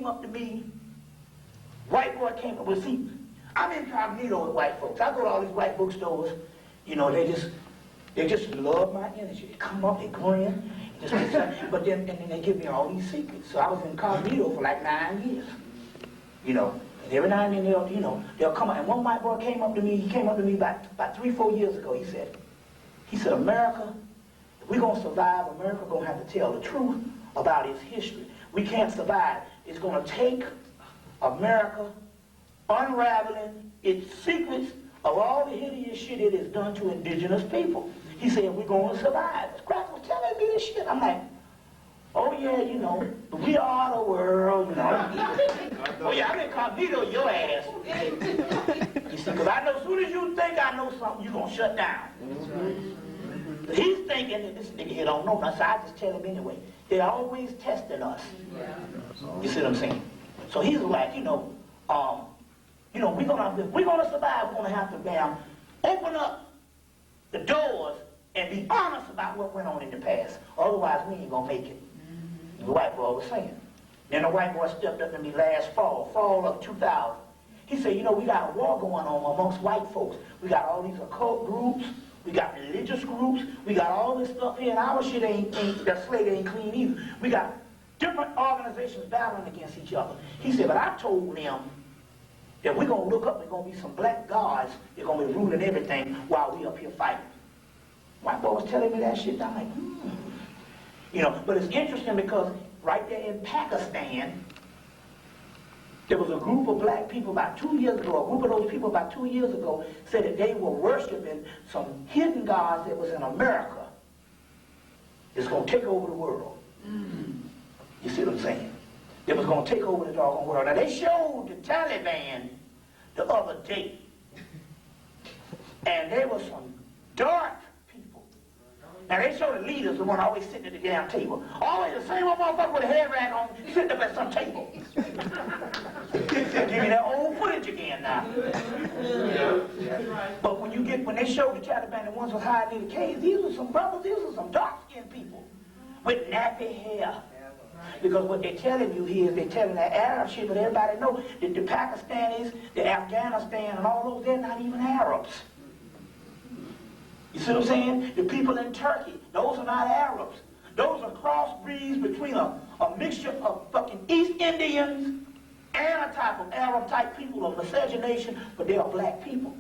up to me, white boy came up with, see, I'm incognito with white folks. I go to all these white bookstores, you know, they just love my energy. They come up, they grin, but then they give me all these secrets. So I was incognito for like 9 years, you know. And every now and then they'll come up. And one white boy came up to me. He came up to me about 3 or 4 years ago. He said, America, if we're gonna survive, America gonna have to tell the truth about its history. We can't survive. It's gonna take America unraveling its secrets of all the hideous shit it has done to indigenous people. He said, we're going to survive. Crack was telling me this shit. I'm like, oh yeah, you know, we are the world, you know. Oh yeah, I'm incognito your ass. You see, because I know as soon as you think I know something, you're going to shut down. He's thinking that this nigga here don't know nothing, so I just tell him anyway. They're always testing us. You see what I'm saying? So he's like, we're gonna survive. We're gonna have to damn open up the doors and be honest about what went on in the past. Otherwise, we ain't gonna make it. The white boy was saying. Then the white boy stepped up to me last fall of 2000. He said, we got a war going on amongst white folks. We got all these occult groups. We got religious groups. We got all this stuff here, and our shit that slate ain't clean either. We got different organizations battling against each other. He said, but I told them that we're going to look up, there's going to be some black gods, they're going to be ruling everything while we up here fighting. White boy was telling me that shit, I'm like, but it's interesting because right there in Pakistan, there was a group of black people about 2 years ago, a group of those people about 2 years ago said that they were worshiping some hidden gods that was in America. It's going to take over the world. You see what I'm saying? They was going to take over the doggone world. Now, they showed the Taliban the other day. And they were some dark people. Now, they showed the leaders, the one always sitting at the damn table. Always the same old motherfucker with a head rag on, sitting up at some table. They'll give you that old footage again now. But when they showed the Taliban, the ones who was hiding in the caves, these were some brothers, these were some dark-skinned people with nappy hair. Because what they're telling you here is they're telling that Arab shit, but everybody knows that the Pakistanis, the Afghanistan, and all those, they're not even Arabs. You see what I'm saying? The people in Turkey, those are not Arabs. Those are crossbreeds between a mixture of fucking East Indians and a type of Arab-type people of miscegenation, but they are black people.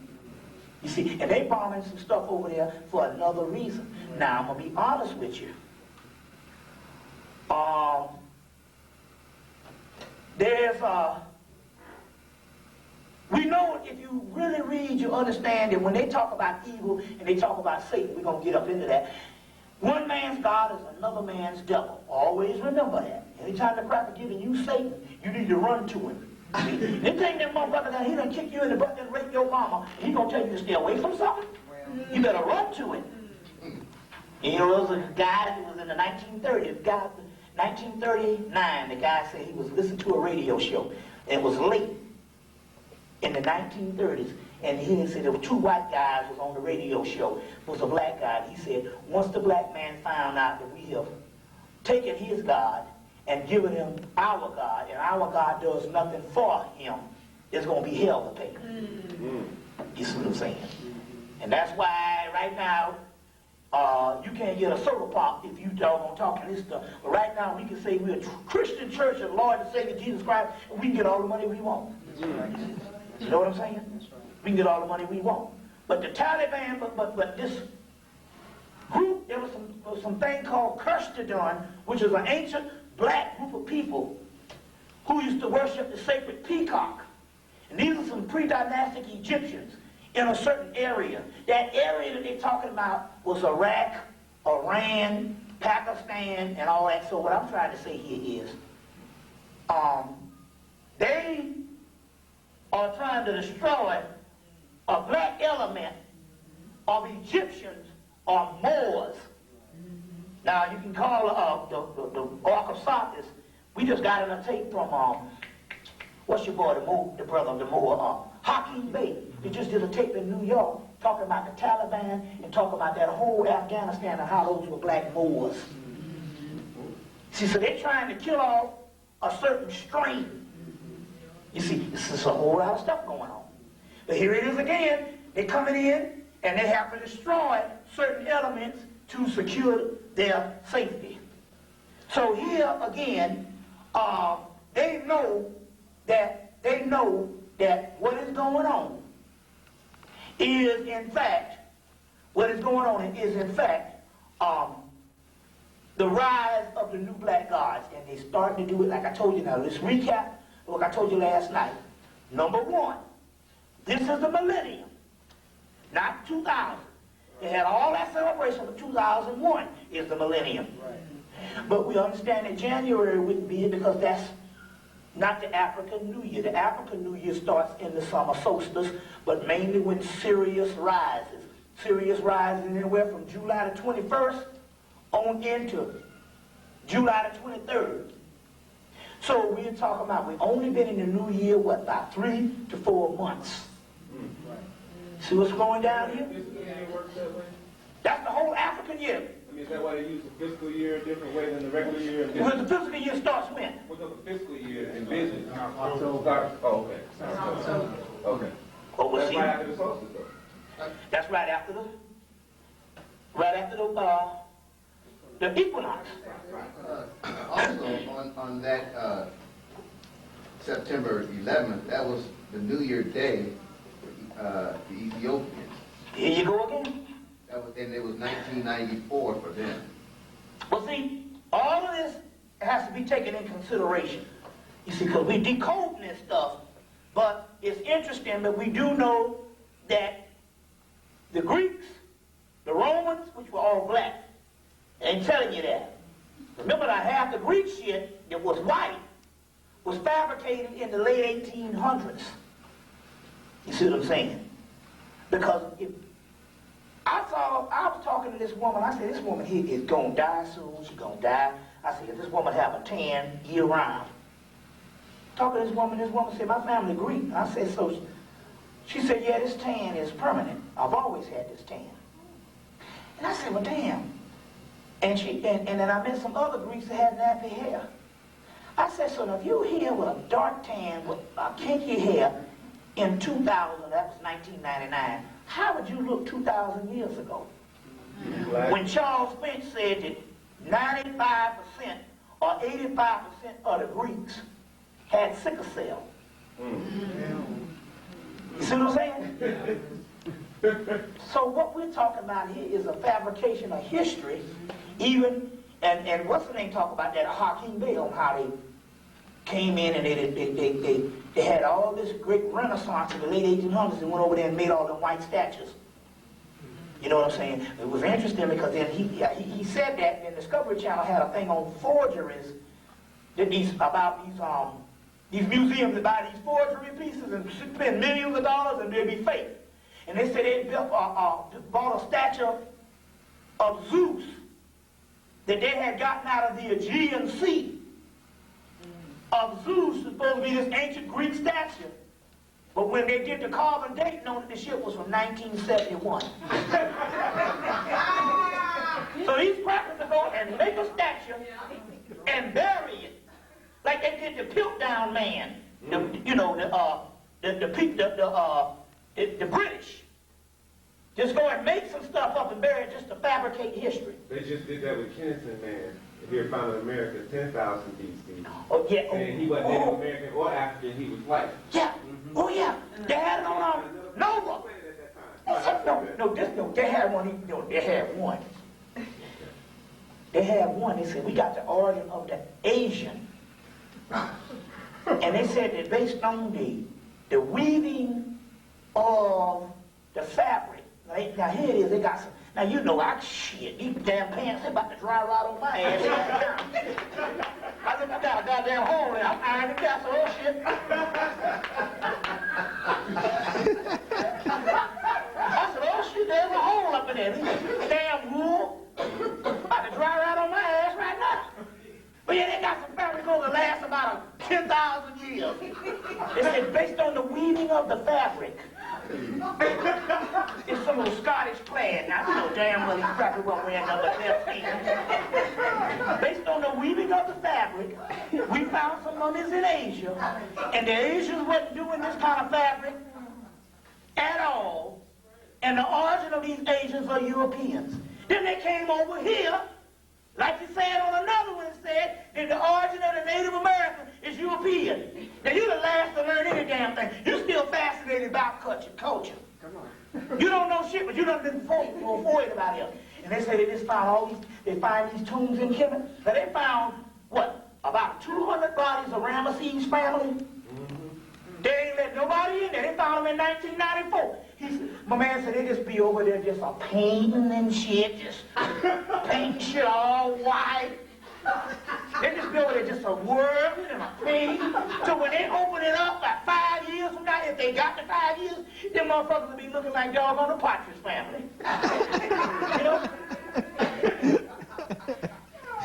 You see, and they bombing some stuff over there for another reason. Now, I'm going to be honest with you. We know if you really read, you understand that when they talk about evil and they talk about Satan, we're going to get up into that. One man's God is another man's devil. Always remember that. Anytime the cracker giving you Satan, you need to run to him. They think that motherfucker that he done kick you in the butt and rape your mama, and he going to tell you to stay away from something? You better run to him. And there was a guy who was in the 1930s, 1939, the guy said he was listening to a radio show. It was late in the 1930s, and he said there were 2 white guys was on the radio show. It was a black guy. He said, once the black man found out that we have taken his God and given him our God, and our God does nothing for him, there's going to be hell to pay. You see what I'm saying? And that's why right now, you can't get a soda pop if you don't talk this stuff. But right now, we can say we're a Christian church of the Lord and Savior Jesus Christ, and we can get all the money we want. You know what I'm saying? We can get all the money we want. But the Taliban, but this group, there was some thing called Kirstadon, which is an ancient black group of people who used to worship the sacred peacock. And these are some pre-dynastic Egyptians in a certain area. That area that they're talking about was Iraq, Iran, Pakistan, and all that. So what I'm trying to say here is, they are trying to destroy a black element of Egyptians or Moors. Now you can call the Ark of Sothis. We just got in a tape from what's your boy, the brother of the Moor, Hakeem Bey. They just did a tape in New York talking about the Taliban and talking about that whole Afghanistan and how those were black Moors. See, so they're trying to kill off a certain strain. You see, this is a whole lot of stuff going on. But here it is again. They're coming in and they have to destroy certain elements to secure their safety. So here again, they know that what is going on is in fact the rise of the new black gods, and they starting to do it like I told you. Now let's recap what I told you last night. Number one, this is the millennium, not 2000. They had all that celebration, but 2001 is the millennium. Right. But we understand that January wouldn't be it because that's not the African New Year. The African New Year starts in the summer solstice, but mainly when Sirius rises. Sirius rises anywhere from July the 21st on into July the 23rd. So we're talking about, we've only been in the new year, what, about 3 to 4 months. See what's going down here? That's the whole African year. I mean, is that why they use the fiscal year a different way than the regular year? Well, the fiscal year starts when? Well, no, the fiscal year in business. October. Oh, okay. October. Okay. Oh, well, that's see, right after the solstice, though. that's right after the equinox. Also, on that September 11th, that was the New Year Day for the Ethiopians. Here you go again. And it was 1994 for them. Well, see, all of this has to be taken in consideration. You see, because we decoding this stuff, but it's interesting that we do know that the Greeks, the Romans, which were all black, ain't telling you that. Remember that half the Greek shit that was white was fabricated in the late 1800s. You see what I'm saying? Because if I was talking to this woman, I said, this woman here is going to die soon, she's going to die. I said, if this woman have a tan year round. Talking to this woman said, my family Greek. I said, so, she said, yeah, this tan is permanent. I've always had this tan. And I said, well, damn. And then I met some other Greeks that had nappy hair. I said, so if you here with a dark tan, with kinky hair, in 2000, that was 1999, how would you look 2,000 years ago? When Charles Finch said that 95% or 85% of the Greeks had sickle cell. You see what I'm saying? So what we're talking about here is a fabrication of history, even, and what's the name talk about that, Hakeem Bey, on how they came in and they had all this great renaissance in the late 1800s and went over there and made all them white statues. You know what I'm saying? It was interesting because then he said that, and Discovery Channel had a thing on forgeries, that these museums that buy these forgery pieces and spend millions of dollars and they'll be fake. And they said they bought a statue of Zeus that they had gotten out of the Aegean Sea. Of Zeus is supposed to be this ancient Greek statue. But when they did the carbon dating on it, the shit was from 1971. So these crackers will go and make a statue and bury it. Like they did the Piltdown Man. The British. Just go and make some stuff up and bury it just to fabricate history. They just did that with Kennison Man. Here found in America, 10,000 BC. Oh, yeah. And he wasn't Native American or African, he was white. Yeah. Oh, yeah. They had it on Nova. They had one. They had one. They said, we got the origin of the Asian. And they said that based on the weaving of the fabric. Now here it is, they got some. Now you know, these damn pants, they about to dry right on my ass right now. I look, I got a goddamn hole in it. I'm ironing the gas, oh shit. I said, oh shit, there's a hole up in there. Damn wool. About to dry right on my ass right now. But yeah, they got some fabric going to last about 10,000 years. They said based on the weaving of the fabric, It's some old Scottish plaid. Now, you know damn well he probably won't wear another left hand. Based on the weaving of the fabric, we found some mummies in Asia, and the Asians wasn't doing this kind of fabric at all, and the origin of these Asians are Europeans. Then they came over here, like you said on another one, it said that the origin of the Native American is European. Now you're the last to learn any damn thing. You're still fascinated about culture. Come on. You don't know shit, but you done been before it about here. And they say they just found all these, they find these tombs in Kemet. Now they found, what, about 200 bodies of Ramesses family? They ain't let nobody in there. They found them in 1994. My man said they just be over there just a painting and shit, just painting shit all white. They just be over there just a working and a painting. So when they open it up like 5 years from now, if they got the 5 years, them motherfuckers will be looking like dog on the Partridge Family. You know?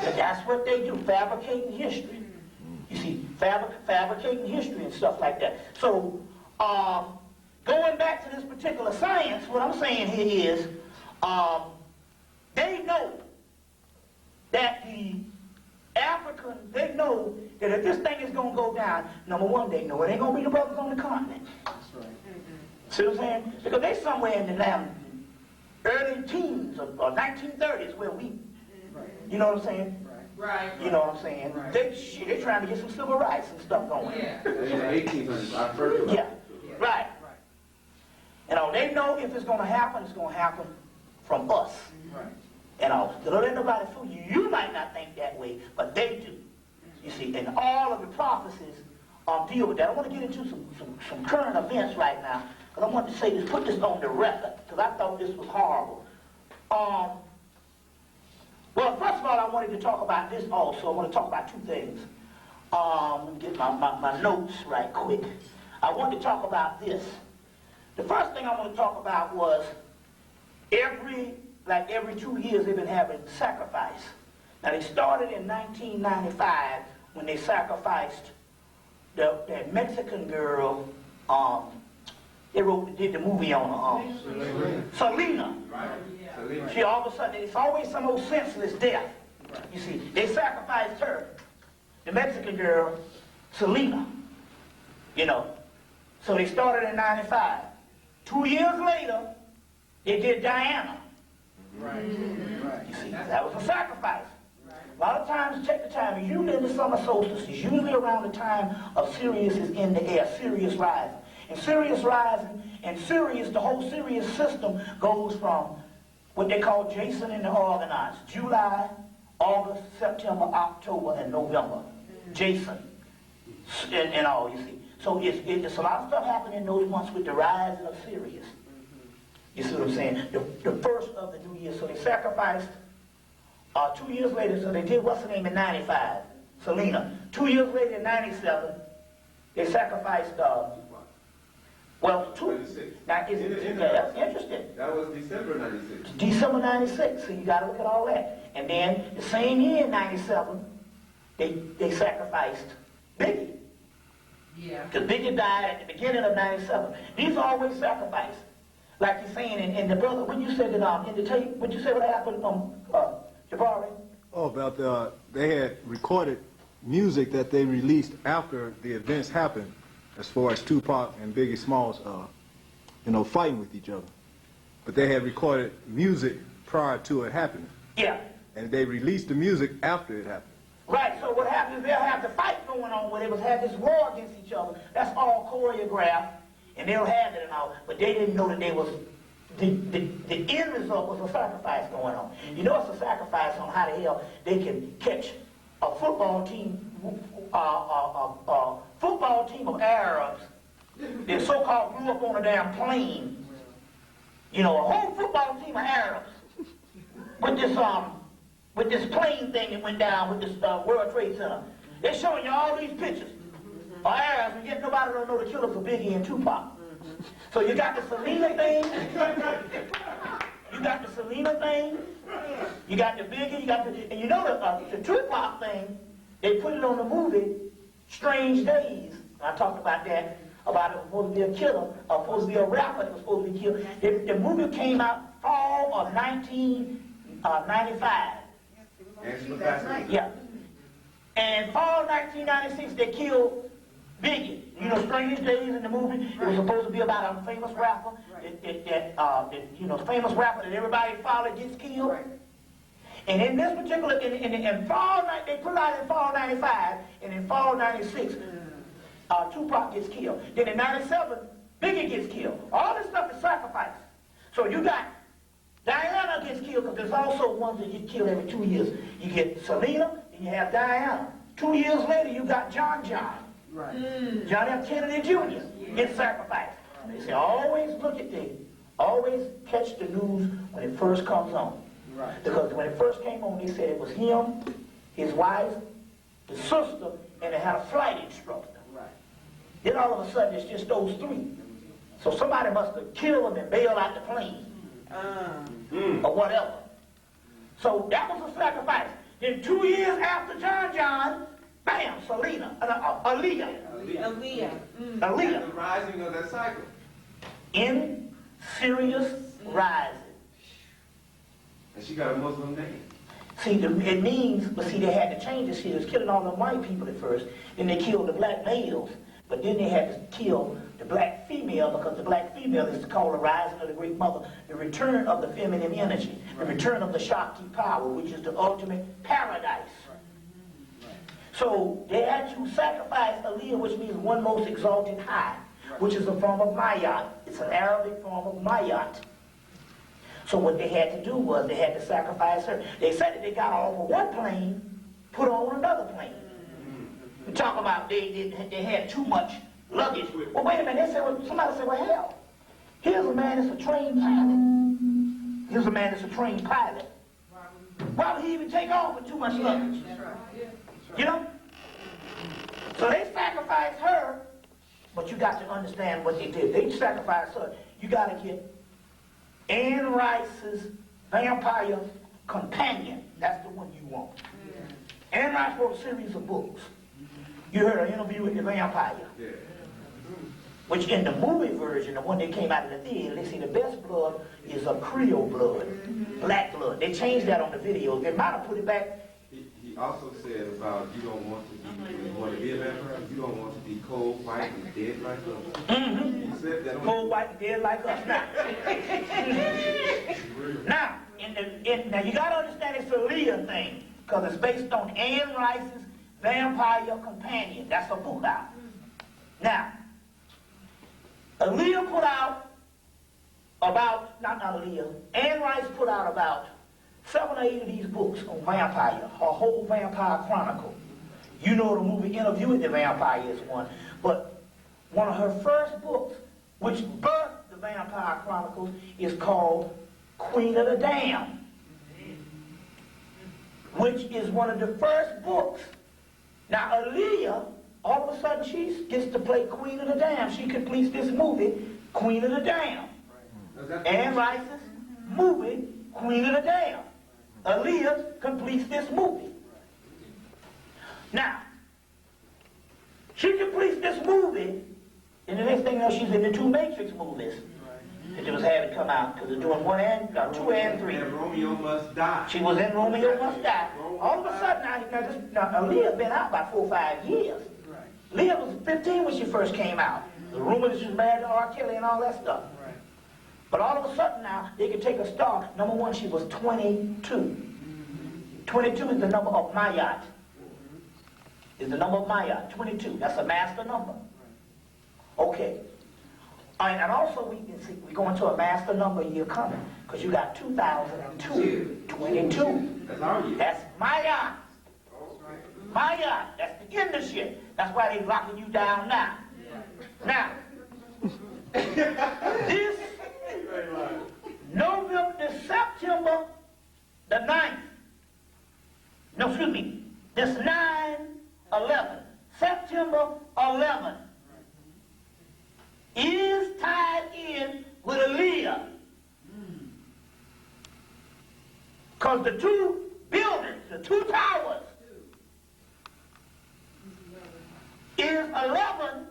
But that's what they do, fabricating history. You see, fabricating history and stuff like that. So, going back to this particular science, what I'm saying here is, they know that the Africans, they know that if this thing is going to go down, number one, they know it ain't going to be the brothers on the continent. That's right. See what I'm saying? Because they somewhere in the damn early teens or 1930s where we, you know what I'm saying? Right. You know what I'm saying? Right. They're trying to get some civil rights and stuff going. Yeah. In the 1800s, I've heard about Yeah. it. Right. You know, they know if it's going to happen, it's going to happen from us. Right. You know, don't let nobody fool you. You might not think that way, but they do. You see, and all of the prophecies deal with that. I want to get into some current events right now, because I want to say this, put this on the record, because I thought this was horrible. Well, first of all, I wanted to talk about this also. I want to talk about two things. Let me get my notes right quick. I wanted to talk about this. The first thing I want to talk about was every 2 years they've been having sacrifice. Now they started in 1995 when they sacrificed that Mexican girl. Did the movie on her. Selena. Right. She all of a sudden, it's always some old senseless death. You see, they sacrificed her, the Mexican girl, Selena. You know. So they started in 95. 2 years later, they did Diana. Right. You see, that was a sacrifice. A lot of times, check the time, usually in the summer solstice, it's usually around the time of Sirius is in the air, Sirius rising. And Sirius rising, and Sirius, the whole Sirius system goes from what they call Jason and the Argonauts, July, August, September, October, and November. Jason, and all, you see. So it's a lot of stuff happening in those months with the rising of Sirius. You see what I'm saying? The first of the new year. So they sacrificed 2 years later, so they did, what's her name, in 95? Selena. 2 years later in 97, they sacrificed, now that's interesting. That was December 96. December 96, so you got to look at all that. And then the same year in 97, they sacrificed Biggie. Yeah. Because Biggie died at the beginning of 97. These are always sacrificed. Like you're saying, and the brother, when you said that in the tape, what you say what happened, Jabari? Oh, about they had recorded music that they released after the events happened, as far as Tupac and Biggie Smalls, fighting with each other. But they had recorded music prior to it happening. Yeah. And they released the music after it happened. Right, so what happens is they'll have the fight going on where they have this war against each other. That's all choreographed, and they'll have it and all. But they didn't know that they was, the end result was a sacrifice going on. You know it's a sacrifice on how the hell they can catch a football team of Arabs that so-called grew up on a damn plane. You know, a whole football team of Arabs with this plane thing that went down with this World Trade Center. They're showing you all these pictures of Arabs, and yet nobody don't know the killers of Biggie and Tupac. So you got the Selena thing, you got the Biggie, you got and you know the Tupac thing, they put it on the movie Strange Days. I talked about that about it was supposed to be a killer, or supposed to be a rapper that was supposed to be killed. The movie came out fall of 1995. Yeah. And fall 1996, they killed Biggie. You know, Strange Days in the movie, it was supposed to be about a famous rapper, the famous rapper that everybody followed gets killed. And in this particular, in fall, they put out in fall 95, and in fall 96, Tupac gets killed. Then in 97, Biggie gets killed. All this stuff is sacrifice. So you got Diana gets killed, because there's also ones that get killed every 2 years. You get Selena, and you have Diana. 2 years later, you got John. Right. John F. Kennedy Jr. gets sacrificed. They say, always catch the news when it first comes on. Right. Because when it first came on, they said it was him, his wife, the sister, and they had a flight instructor. Right. Then all of a sudden, it's just those three. So somebody must have killed them and bailed out the plane. Or whatever. So that was a sacrifice. Then 2 years after John, bam, Selena, Aaliyah. The rising of that cycle. In Sirius rising. And she got a Muslim name. See, it means, but see, they had to change this. See, they was killing all the white people at first. Then they killed the black males. But then they had to kill the black female, because the black female is called the rising of the great mother, the return of the feminine energy, the return of the Shakti power, which is the ultimate paradise. So they had to sacrifice Aliyah, which means one most exalted high, which is a form of Mayat. It's an Arabic form of Mayat. So what they had to do was they had to sacrifice her. They said that they got off of one plane, put her on another plane. We talk about they had too much luggage. Well, wait a minute. They said, somebody said, well, hell, here's a man that's a trained pilot. Here's a man that's a trained pilot. Why would he even take off with too much luggage? You know? So they sacrificed her, but you got to understand what they did. They sacrificed her. You got to get Anne Rice's Vampire Companion. That's the one you want. Anne Rice wrote a series of books. You heard an interview with the vampire. Yeah. Which in the movie version, the one that came out of the theater, they say the best blood is a Creole blood, black blood. They changed that on the video. They might have put it back. He also said about you want to be a vampire, you don't want to be cold, white, and dead like us. He said that cold, white, and dead like us. Now, now you got to understand it's a Leah thing, because it's based on Anne Rice's Vampire Companion. That's a book out. Now, Aaliyah put out about, not Aaliyah, Anne Rice put out about 7 or 8 of these books on vampire, her whole Vampire Chronicle. You know the movie Interview with the Vampire is one, but one of her first books, which birthed the Vampire Chronicles, is called Queen of the Damned, which is one of the first books. Now, Aaliyah, all of a sudden, she gets to play Queen of the Damned. She completes this movie, Queen of the Damned. Anne Rice's movie, Queen of the Damned. Aaliyah completes this movie. Now, she completes this movie, and the next thing you know, she's in the 2 Matrix movies that they was having come out, because they're doing 1 and 2 and 3. And Romeo Must Die. She was in Romeo Must Die. All of a sudden, now Aaliyah been out about 4 or 5 years. Leah was 15 when she first came out. The rumor that she was married to R. Kelly and all that stuff. But all of a sudden now, they could take a star. Number 1, she was 22. 22 is the number of Mayat. Is the number of Mayat, 22. That's a master number. Okay. And also, we go into a master number year coming, because you got 2002, 22. That's Mayat. Mayat, that's the end of shit. That's why they locking you down now. Now, this September the 9th, no, excuse me, this 9/11, September 11, is tied in with Aaliyah. Because the 2 buildings, the 2 towers, is 11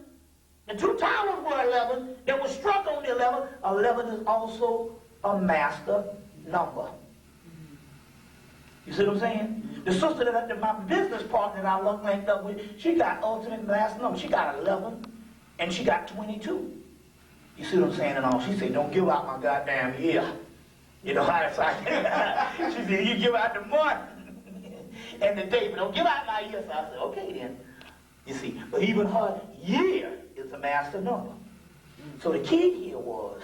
The two towers were 11. They were struck on the 11. 11 is also a master number. You see what I'm saying? The sister that my business partner that I linked up with, she got ultimate master number. She got 11 and she got 22. You see what I'm saying and all? She said, don't give out my goddamn year. You know how it's like? She said, you give out the month and the day, but don't give out my year. So I said, okay then. You see, but even her year is a master number. So the key here was,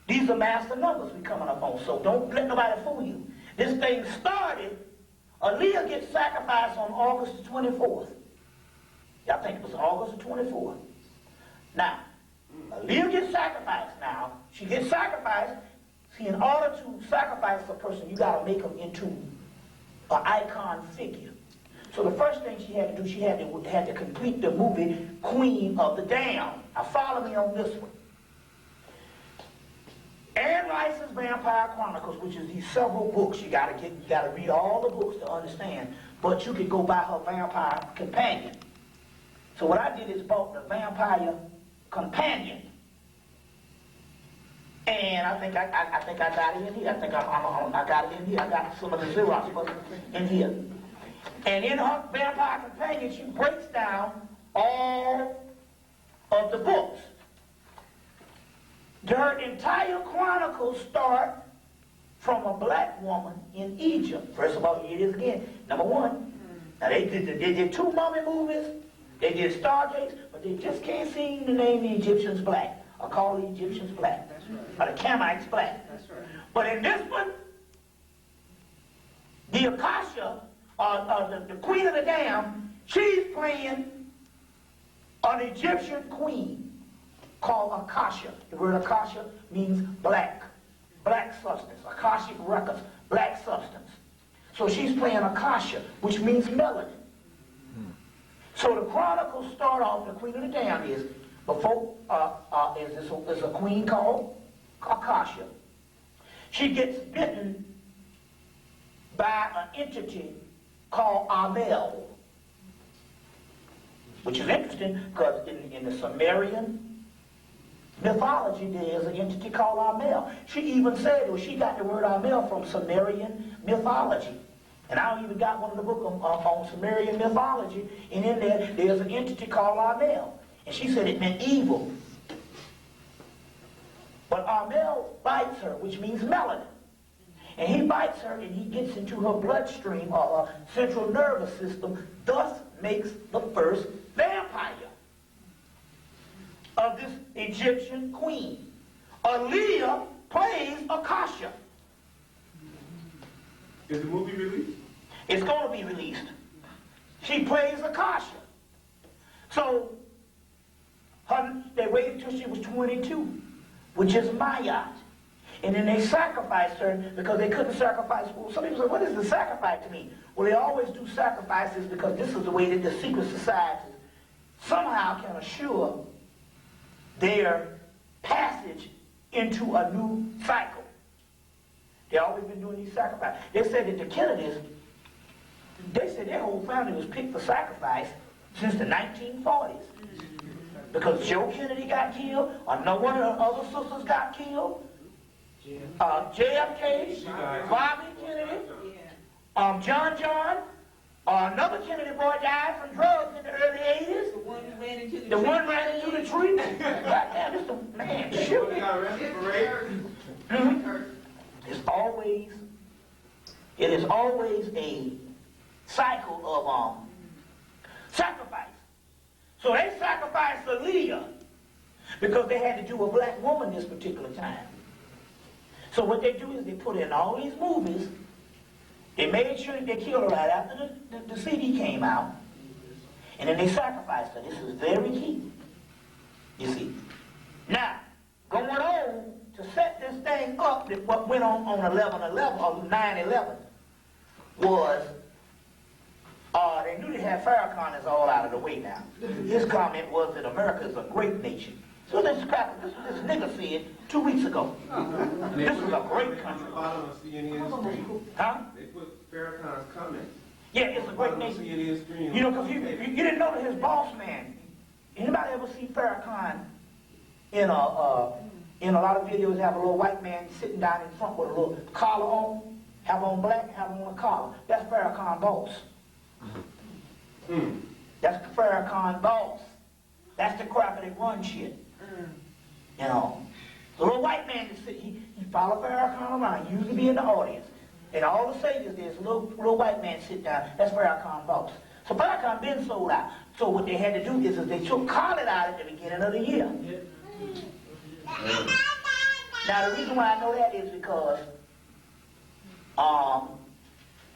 these are master numbers we coming up on, so don't let nobody fool you. This thing started, Aaliyah gets sacrificed on August the 24th. I think it was August the 24th. Now, Aaliyah gets sacrificed now. She gets sacrificed. See, in order to sacrifice a person, you got to make them into an icon figure. So the first thing she had to do, she had to complete the movie Queen of the Damned. Now follow me on this one. Anne Rice's Vampire Chronicles, which is these several books, you gotta read all the books to understand, but you could go buy her Vampire Companion. So what I did is bought the Vampire Companion. And I think I got it in here. I think I got it in here. I got some of the Xerox books in here. And in her Vampire Companion, she breaks down all of the books. Their entire chronicles start from a black woman in Egypt. First of all, here it is again. Number one, now they did two mummy movies, they did Stargates, but they just can't seem to name the Egyptians black, or call the Egyptians black, or the Camites black. But in this one, the Akasha, the Queen of the Damned, she's playing an Egyptian queen called Akasha. The word Akasha means black, black substance. Akashic records, black substance. So she's playing Akasha, which means melanin. So the chronicles start off, the Queen of the Damned is, before, is a queen called Akasha. She gets bitten by an entity called Amel, which is interesting because in the Sumerian mythology, there is an entity called Amel. She even said, well, she got the word Amel from Sumerian mythology. And I even got one of the books on Sumerian mythology, and in there's an entity called Amel. And she said it meant evil. But Amel bites her, which means melanin. And he bites her, and he gets into her bloodstream, or her central nervous system, thus makes the first vampire of this Egyptian queen. Aaliyah plays Akasha. Is the movie released? It's going to be released. She plays Akasha. So they waited until she was 22, which is Mayat. And then they sacrificed her because they couldn't sacrifice. Well, some people say, what does the sacrifice mean? Well, they always do sacrifices because this is the way that the secret societies somehow can assure their passage into a new cycle. They've always been doing these sacrifices. They said that the Kennedys, they said their whole family was picked for sacrifice since the 1940s. Because Joe Kennedy got killed, or no one of the other sisters got killed. JFK, Bobby Kennedy, John, another Kennedy boy died from drugs in the early 80s. The one ran into the tree. Goddamn, this the man, shoot. It is always a cycle of sacrifice. So they sacrificed Aaliyah because they had to do a black woman this particular time. So what they do is they put in all these movies. They made sure that they killed her right after the CD came out. And then they sacrificed her. This is very key. You see. Now, going on to set this thing up, that what went on 11/11 or 9/11 was, they knew they had Farrakhan is all out of the way now. His comment was that America is a great nation. So this nigga said 2 weeks ago. This was a great country. Bottom of CNN screen. Huh? They put Farrakhan's comments. Yeah, it's a great nation. CNN screen. You know, because you didn't know that his boss man, Anybody ever see Farrakhan in a lot of videos have a little white man sitting down in front with a little collar on, have on black, have on a collar. That's Farrakhan boss. That's Farrakhan boss. That's the cracker that run shit. You know. The little white man that sit, he follow Farrakhan around. He usually be in the audience. And all the sages, there's a little white man sit down. That's Farrakhan boss. So Farrakhan been sold out. So what they had to do is they took Khaled out at the beginning of the year. Now the reason why I know that is because I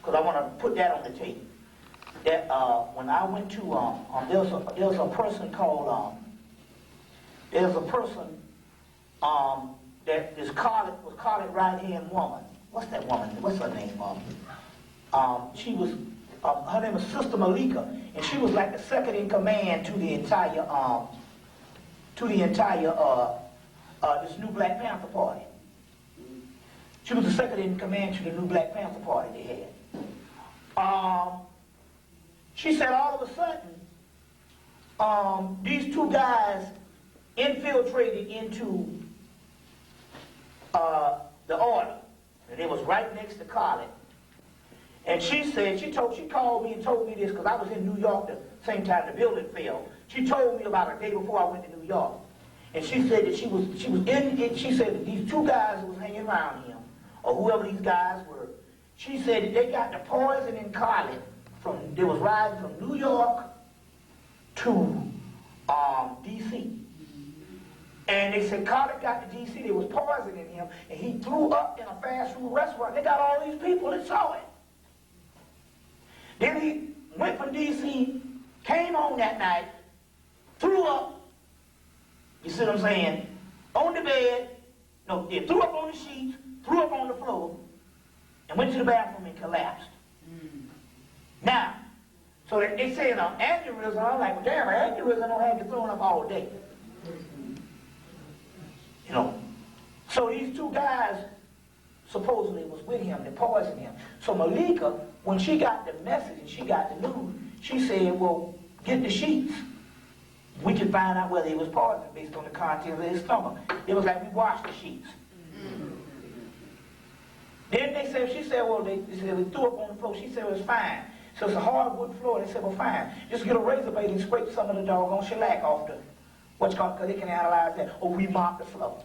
want to put that on the tape. That when I went to there was a person called there's a person that was Khaled right hand woman. What's that woman? What's her name? She was her name was Sister Malika, and she was like the second in command to the entire this new Black Panther Party. She was the second in command to the new Black Panther Party they had. She said all of a sudden, these two guys infiltrated into the order, and it was right next to Khaled. And she said, she called me and told me this because I was in New York the same time the building fell. She told me about a day before I went to New York. And she said that she said that these two guys who was hanging around him, or whoever these guys were, she said that they got the poison in Khaled they was riding from New York to D.C. And they said Khaled got to D.C., there was poison in him, and he threw up in a fast food restaurant. They got all these people that saw it. Then he went from D.C., came home that night, threw up, you see what I'm saying, on the bed, threw up on the sheets, threw up on the floor, and went to the bathroom and collapsed. Now, so they say aneurysm, I'm like, well, damn, an aneurysm don't have you throwing up all day. You know, so these two guys supposedly was with him, they poisoned him. So Malika, when she got the message and she got the news, she said, well, get the sheets. We can find out whether he was poisoned based on the contents of his stomach. It was like we washed the sheets. Then she said, well, they said we threw up on the floor. She said it was fine. So it's a hardwood floor. They said, well, fine. Just get a razor blade and scrape some of the doggone shellac off the, because they can analyze that. Or we mop the floor.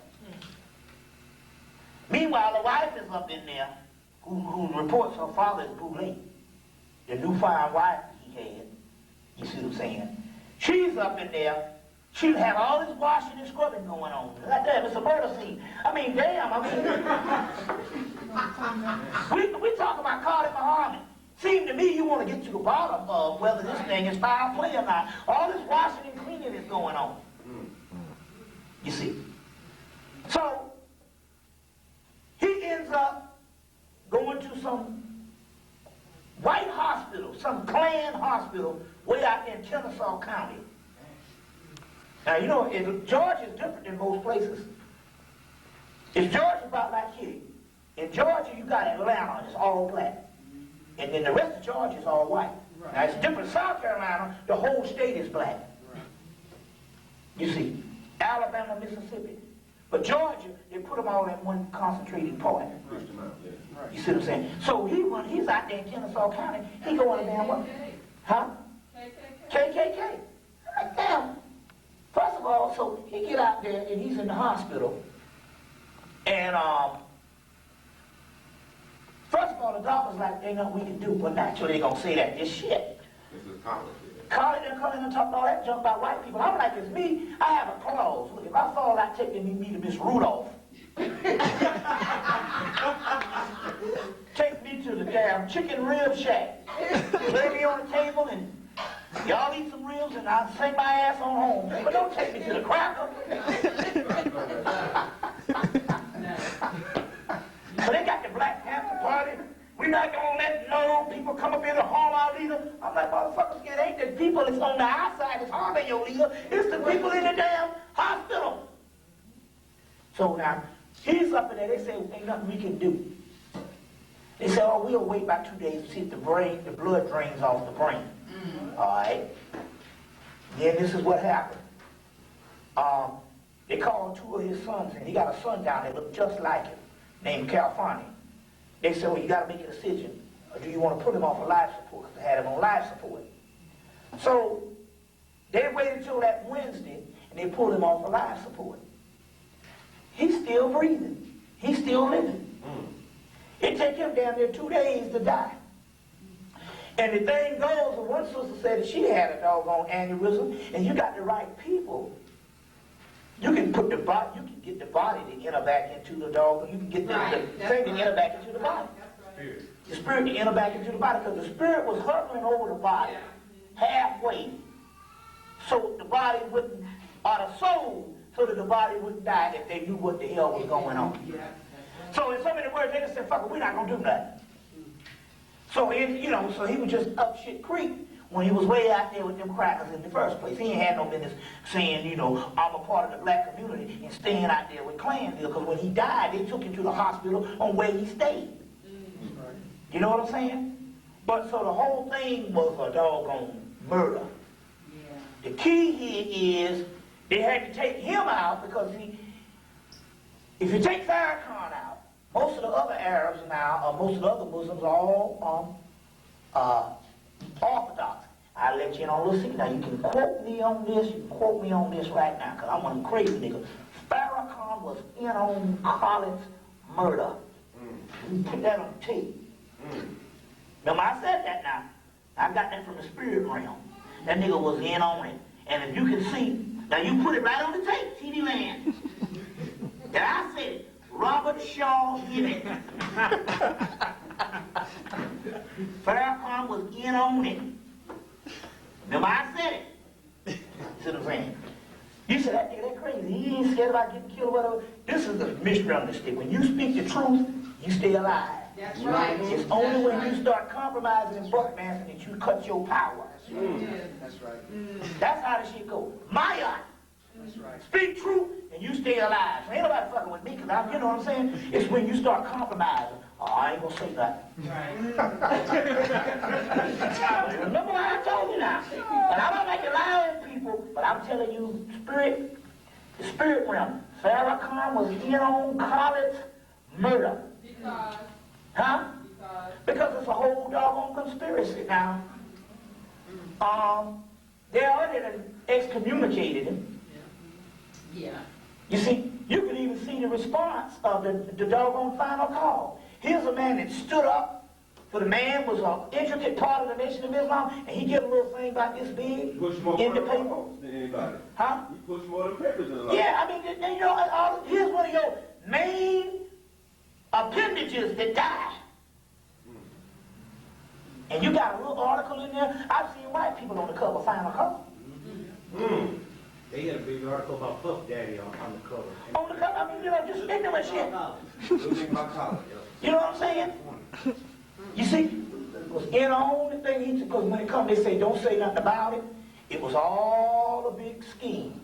Meanwhile, the wife is up in there who reports her father's boule, the new fine wife he had. You see what I'm saying? She's up in there. She'll have all this washing and scrubbing going on. Like that, it's a murder scene. I mean, damn, we talk about Khalid Muhammad. Seems to me you want to get to the bottom of whether this thing is foul play or not. All this washing and cleaning is going on. You see. So, he ends up going to some white hospital, some Klan hospital, way out in Kennesaw County. Now, you know, Georgia is different than most places. If Georgia about like here, in Georgia you got Atlanta, it's all black. And then the rest of Georgia is all white. Right. Now, it's different in South Carolina, the whole state is black. Right. You see, Alabama, Mississippi. But Georgia, they put them all in one concentrated point. Right. You see what I'm saying? So he's out there in Kennesaw County, he going down what? Huh? KKK. I'm like, damn. First of all, so he get out there and he's in the hospital. And first of all, the doctor's like, ain't nothing we can do. But naturally they're gonna say that this shit. This is college. College, they're coming and talking all that junk about white people. I'm like, it's me. I have a clause. Look, if I fall out, taking me to Miss Rudolph. Take me to the damn chicken rib shack. Lay me on the table and y'all eat some ribs and I'll sing my ass on home. But don't take me to the cracker. So they got the Black Panther Party. We're not going to let no people come up here to harm our leader. I'm like, motherfuckers, it ain't the people that's on the outside that's harming your leader. It's the people in the damn hospital. So now, he's up in there. They say, ain't nothing we can do. They say, oh, we'll wait about 2 days to see if the blood drains off the brain. All right? Then this is what happened. They called two of his sons, and he got a son down there looked just like him, named California. They said, well, you got to make a decision. Or do you want to put him off of life support? Because they had him on life support. So they waited until that Wednesday, and they pulled him off of life support. He's still breathing. He's still living. It took him down there 2 days to die. And the thing goes, one sister said that she had a doggone aneurysm, and you got the right people. You can put the body, you can get the body to enter back into the dog, you can get the thing to enter back into the body. The spirit to enter back into the body, because the spirit was hovering over the body halfway, so the body wouldn't, or the soul, so that the body wouldn't die if they knew what the hell was going on. So in so many words, they just said, fuck it, we're not going to do nothing. So, so he was just up shit creek when he was way out there with them crackers in the first place. He ain't had no business saying, I'm a part of the black community and staying out there with Klansville, because when he died, they took him to the hospital on where he stayed. You know what I'm saying? But so the whole thing was a doggone murder. The key here is they had to take him out because if you take Farrakhan out, most of the other Arabs now, or most of the other Muslims, are all Orthodox. I'll let you in on a little secret. Now, you can quote me on this, you can quote me on this right now, because I'm one crazy nigga. Farrakhan was in on Khalid's murder. You put that on tape. Remember, I said that now. I got that from the spirit realm. That nigga was in on it. And if you can see, now you put it right on the tape, TV Land. That I said it. Robert Shaw Hemmitt. Farrakhan was in on it. Remember, I said it. See what I'm saying? You said that nigga, that crazy. He ain't scared about getting killed or whatever. This is the mystery on the stick. When you speak the truth, you stay alive. That's right. It's only when you start compromising and buck dancing that you cut your power. That's right. That's how the shit goes. Maya. That's right. Speak truth and you stay alive. So ain't nobody fucking with me, because I'm, you know what I'm saying? It's when you start compromising. Oh, I ain't gonna say nothing. Right. Remember what I told you now? And I don't like to lie on people, but I'm telling you, the spirit realm. Farrakhan was in on Khalid's murder. Because. Huh? Because it's a whole doggone conspiracy now. They already excommunicated him. Yeah. You see, you can even see the response of the doggone final call. Here's a man that stood up for the man, was an intricate part of the Nation of Islam, and he did a little thing about this big in the paper. Than anybody. Huh? He push more than papers in a lot. Yeah, I mean, here's one of your main appendages that died. And you got a little article in there. I've seen white people on the cover, final call. They had a big article about Puff Daddy on the cover. On the cover, I mean, just ignorant shit. Good thing about college, You know what I'm saying? You see, it was in on the thing, because when it comes, they say, don't say nothing about it. It was all a big scheme.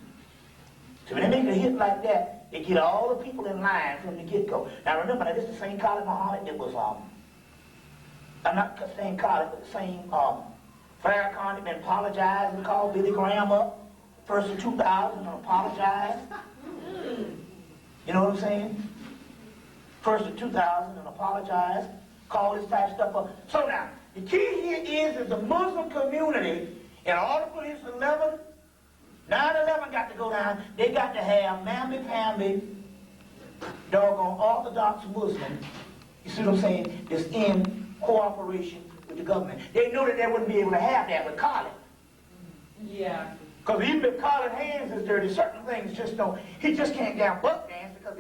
So when they make a hit like that, they get all the people in line from the get-go. Now remember, this is the same Khalid Muhammad that was, I'm not the same Khalid, but the same Farrakhan that been apologized and called Billy Graham up first in 2000 and apologized. You know what I'm saying? First in 2000 and apologized, called this type of stuff up. So now, the key here is the Muslim community, in order for this 9/11 got to go down, they got to have mamby-pamby, doggone Orthodox Muslims, you see what I'm saying, that's in cooperation with the government. They knew that they wouldn't be able to have that with Khalid. Yeah. Because even if Khalid's hands is dirty, certain things just don't, he just can't down buck dance, because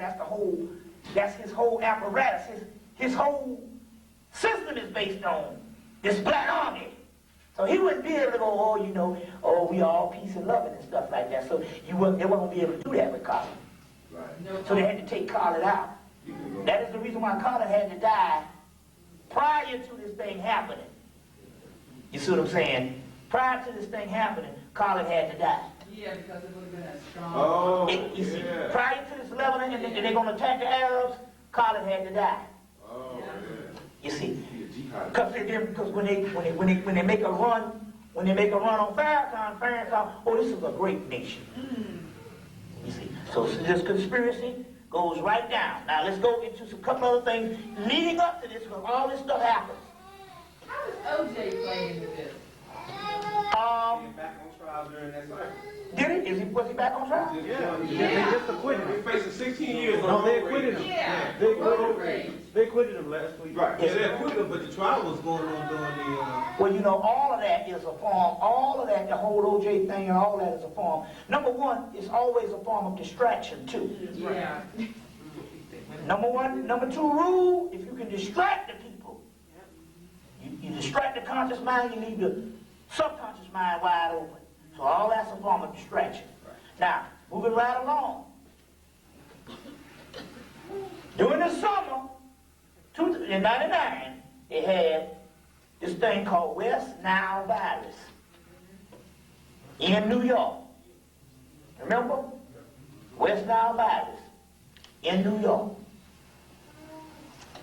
that's his whole apparatus, his whole system is based on this black army. So he wouldn't be able to go, we all peace and loving and stuff like that. So they weren't going to be able to do that with Khalid. Right. So they had to take Khalid out. That is the reason why Khalid had to die prior to this thing happening. You see what I'm saying? Prior to this thing happening, Khalid had to die. Yeah, because it would have been as strong. Oh, You see, yeah. prior to this level, and they're going to attack the Arabs, Khalid had to die. Oh, yeah. You see, He a jihad. because when they make a run on Farrakhan, oh, this is a great nation. So this conspiracy goes right down. Now let's go into some couple other things leading up to this, because all this stuff happens. How does OJ play into this? Being back on trial during that cycle. Did he? Was he back on trial? Yeah. They just acquitted He's him. facing 16 years on No, they road acquitted rage. him. Yeah. They Road acquitted rage. him. They acquitted him last week. Right. Yeah, they acquitted him, but the trial was going on during the. Well, you know, all of that is a form, all of that, the whole OJ thing and all that is a form. Number one, it's always a form of distraction too. Yeah. Number one. Number two rule, if you can distract the people, you distract the conscious mind, you leave the subconscious mind wide open. So all that's a form of distraction. Now, moving right along. During the summer, in 99, they had this thing called West Nile virus in New York. Remember? West Nile virus in New York.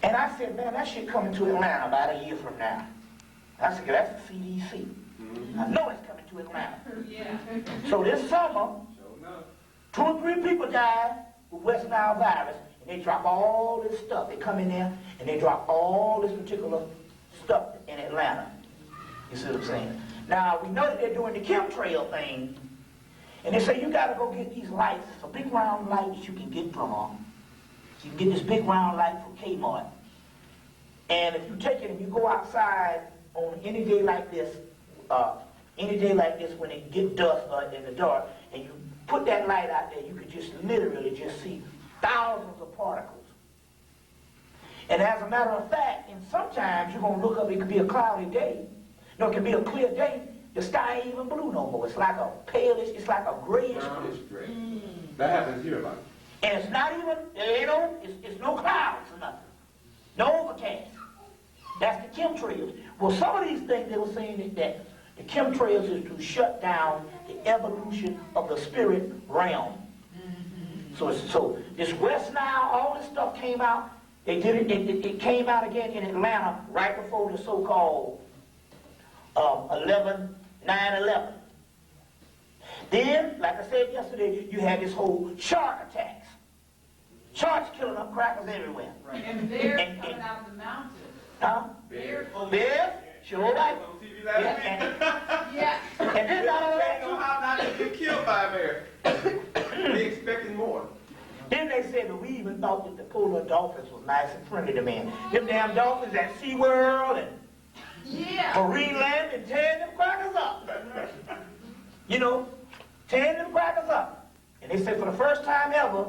And I said, man, that shit coming to Atlanta about a year from now. I said, that's the CDC. I know it's coming to Atlanta. Yeah. So this summer, 2 or 3 people died with West Nile virus, and they drop all this stuff. They come in there, and they drop all this particular stuff in Atlanta. You see what I'm saying? Now, we know that they're doing the chemtrail thing, and they say, you gotta go get these lights. It's a big round light that you can get from you can get this big round light from Kmart. And if you take it and you go outside on any day like this when it get dusk or in the dark, and you put that light out there, you could just literally just see thousands of particles. And as a matter of fact, and sometimes you're gonna look up, it could be a cloudy day. No, it can be a clear day. The sky ain't even blue no more. It's like a palish, it's like a grayish Brownish blue. gray. That happens here a lot. And it's not even, it's no clouds or nothing. No overcast. That's the chemtrails. Well, some of these things they were saying that the chemtrails is to shut down the evolution of the spirit realm. So this West Nile, all this stuff came out. They did it. It came out again in Atlanta right before the so-called 9/11. Then, like I said yesterday, you had this whole shark attacks. Sharks killing up crackers everywhere. And bears coming out of the mountains. Huh? Bears. Bears? Sure like. On TV last week. Yeah. And then not only They that, know how not to get killed by a bear. They expecting more. then they said that we even thought that the polar dolphins was nice and friendly to man. Them damn dolphins at SeaWorld and Yeah. Marine Land and tearing them crackers up. You know, tearing them crackers up. And they said for the first time ever,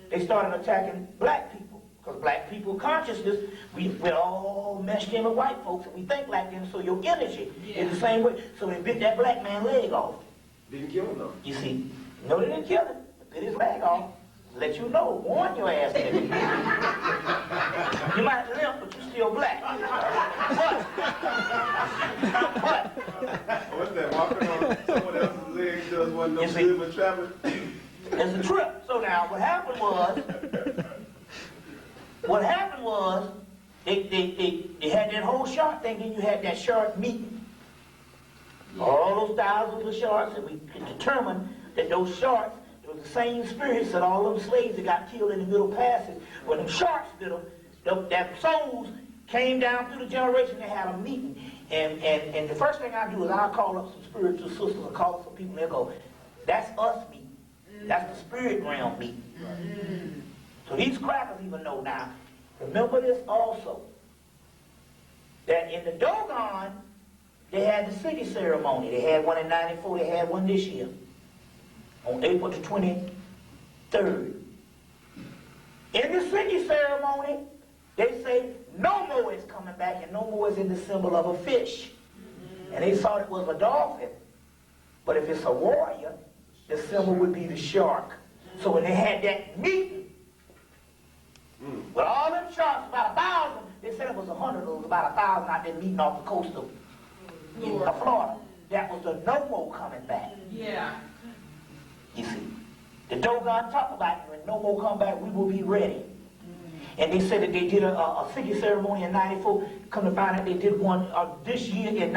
they started attacking black people. Because black people consciousness, we're all meshed in with white folks and we think like them, so your energy is the same way. So they bit that black man's leg off. Didn't kill him though. You see, no, they didn't kill him. They bit his leg off. Let you know, warn your ass, nigga. You might limp, but you're still black. But, What's that? Walking on someone else's legs does one no You see? good but traveling. it's a trip. So now, what happened was, they had that whole shark thing, then you had that shark meeting. All those thousands of sharks, and we could determine that those sharks, it was the same spirits that all them slaves that got killed in the Middle Passage. When them sharks bit them, that souls came down through the generation, they had a meeting. And the first thing I do is I'll call up some spiritual sisters, or call up some people, and they'll go, that's us meeting. That's the spirit realm meeting. So these crackers even know now. Remember this also, that in the Dogon, they had the city ceremony. They had one in 94, they had one this year, on April the 23rd. In the city ceremony, they say Nomo is coming back, and Nomo is in the symbol of a fish. And they thought it was a dolphin. But if it's a warrior, the symbol would be the shark. So when they had that meeting, with all them sharks, about 1,000, they said it was 100, it was about 1,000 out there meeting off the coast of Florida. That was the Nomo coming back. Yeah. You see, the Dogon talk about when Nomo come back, we will be ready. And they said that they did a city ceremony in 94. Come to find out they did one this year in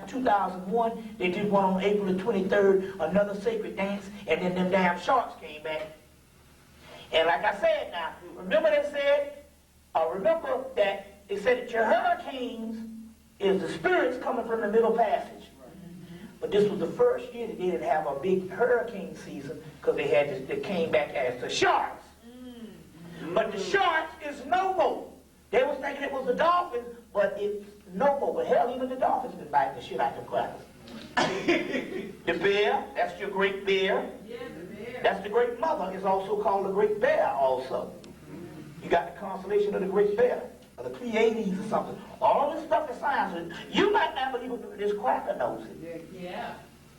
2001. They did one on April the 23rd, another sacred dance. And then them damn sharks came back And like I said now, remember that they said that your hurricanes is the spirits coming from the Middle Passage. But this was the first year that they didn't have a big hurricane season because they came back as the sharks. But the sharks is no more. They was thinking it was the dolphins, but it's no more. But hell, even the dolphins been biting the shit out of the crackers. The bear, that's your great bear. Yeah, the bear. That's the great mother, is also called the great bear also. You got the constellation of the great bear, or the Pleiades or something. All this stuff is science. You might not believe it, but this cracker knows it. Yeah.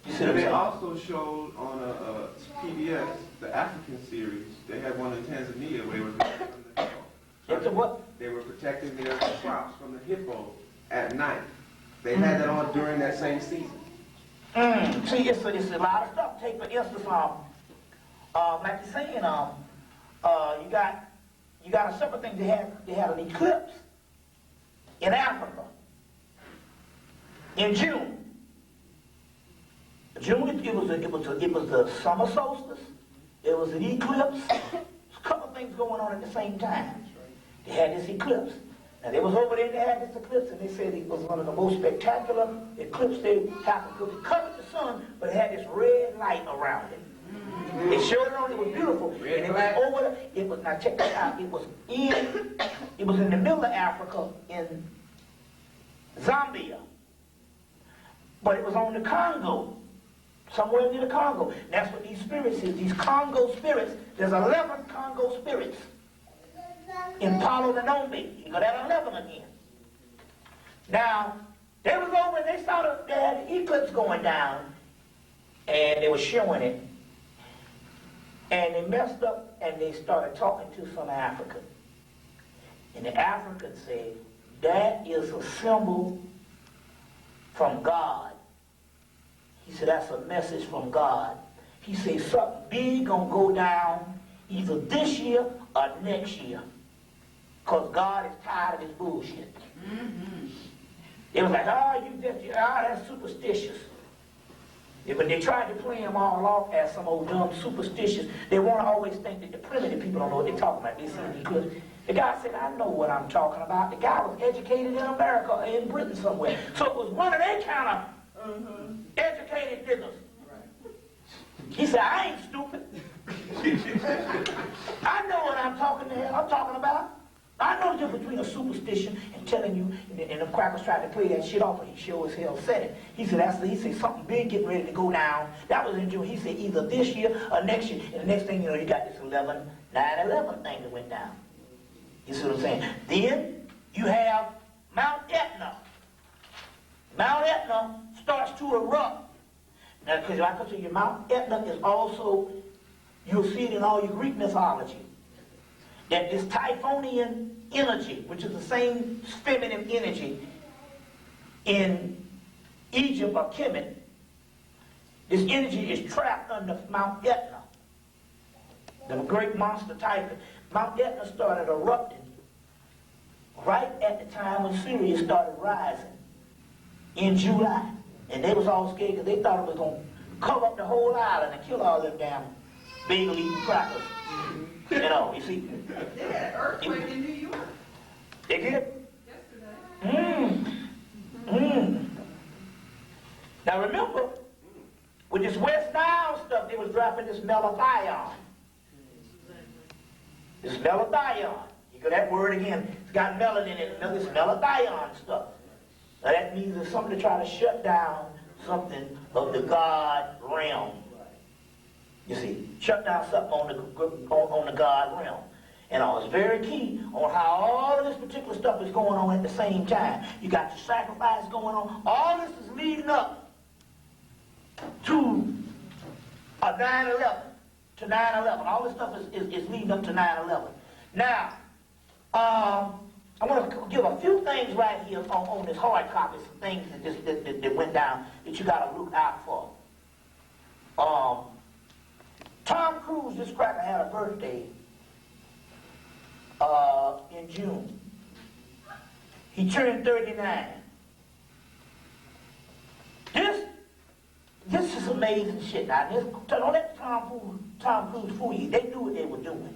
You see what And I'm they saying? also showed on a PBS, the African series, they had one in Tanzania where they were protecting the It's a what? They were protecting their crops from the hippo at night. They had that on during that same season. See, it's a lot of stuff. Take for instance, like you're saying, you got a separate thing. They had an eclipse in Africa in June. June, it was the summer solstice. It was an eclipse. There's a couple of things going on at the same time. They had this eclipse. Now they was over there and they had this eclipse, and they said it was one of the most spectacular eclipses they happened because it covered the sun, but it had this red light around it. They showed it on. It was beautiful, and it was over there. It was, now check that out. It was in the middle of Africa in Zambia, but it was on the Congo. Somewhere near the Congo. That's what these spirits is. These Congo spirits, there's 11 Congo spirits in Palo Nanombe. You got that 11 again. Now, they was over and they had the eclipse going down, and they were showing it. And they messed up and they started talking to some African. And the African said, that is a symbol from God. He said, that's a message from God. He said, something big gonna go down either this year or next year. Because God is tired of this bullshit. They was like, that's superstitious. Yeah, but they tried to play him all off as some old dumb superstitious. They want to always think that the primitive people don't know what they're talking about. They see the eclipse. The guy said, I know what I'm talking about. The guy was educated in America, in Britain somewhere. So it was one of their kind of educated niggas. He said, I ain't stupid. I know what I'm talking about. I know the difference between a superstition and telling you, and the crackers tried to play that shit off, and he sure as hell said it. He said, something big getting ready to go down. That was in June. He said, either this year or next year. And the next thing you know, you got this 9/11 thing that went down. You see what I'm saying? Then you have Mount Etna. Mount Etna starts to erupt. Now, because like I tell you, Mount Etna is also, you'll see it in all your Greek mythology, that this Typhonian energy, which is the same feminine energy in Egypt or Kemet, this energy is trapped under Mount Etna, the great monster Typhon. Mount Etna started erupting right at the time when Sirius started rising in July. And they was all scared because they thought it was going to cover up the whole island and kill all them damn bagel-eating crackers. You know, you see. They had an earthquake in New York They did? yesterday. Now remember, with this West Nile stuff, they was dropping this melathion. This melathion. You got that word again. It's got melanin in it. This melathion stuff. Now that means it's something to try to shut down something of the God realm. You see, shut down something on the God realm. And it's very key on how all of this particular stuff is going on at the same time. You got your sacrifice going on. All this is leading up to a 9/11. To 9/11. All this stuff is leading up to 9/11. Now, I want to give a few things right here on this hard copy, some things that went down that you got to look out for. Tom Cruise, this cracker, had a birthday in June. He turned 39. This is amazing shit. Now, don't let Tom Cruise fool you. They knew what they were doing.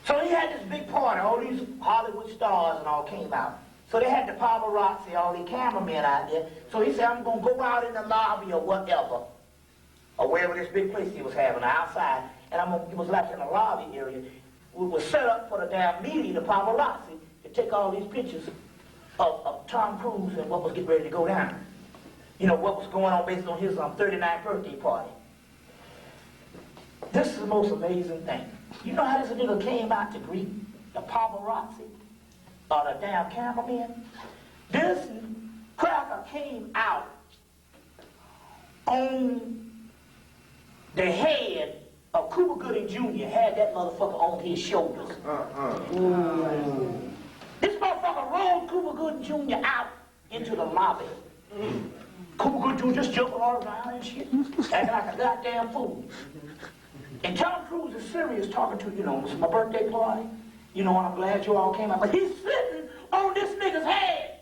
So he had this big party, all these Hollywood stars and all came out. So they had the paparazzi, all the cameramen out there. So he said, I'm going to go out in the lobby or whatever, or wherever this big place he was having, outside, and it was like in the lobby area. We were set up for the damn media, the paparazzi, to take all these pictures of Tom Cruise and what was getting ready to go down. You know, what was going on based on his 39th birthday party. This is the most amazing thing. You know how this nigga came out to greet the paparazzi or the damn cameraman? This cracker came out on the head of Cuba Gooding Jr., had that motherfucker on his shoulders. This motherfucker rolled Cuba Gooding Jr. out into the lobby. Cuba Gooding Jr. just jumping all around and shit, acting like a goddamn fool. And Tom Cruise is Sirius talking to, you know, it's my birthday party. You know, I'm glad you all came out. But he's sitting on this nigga's head.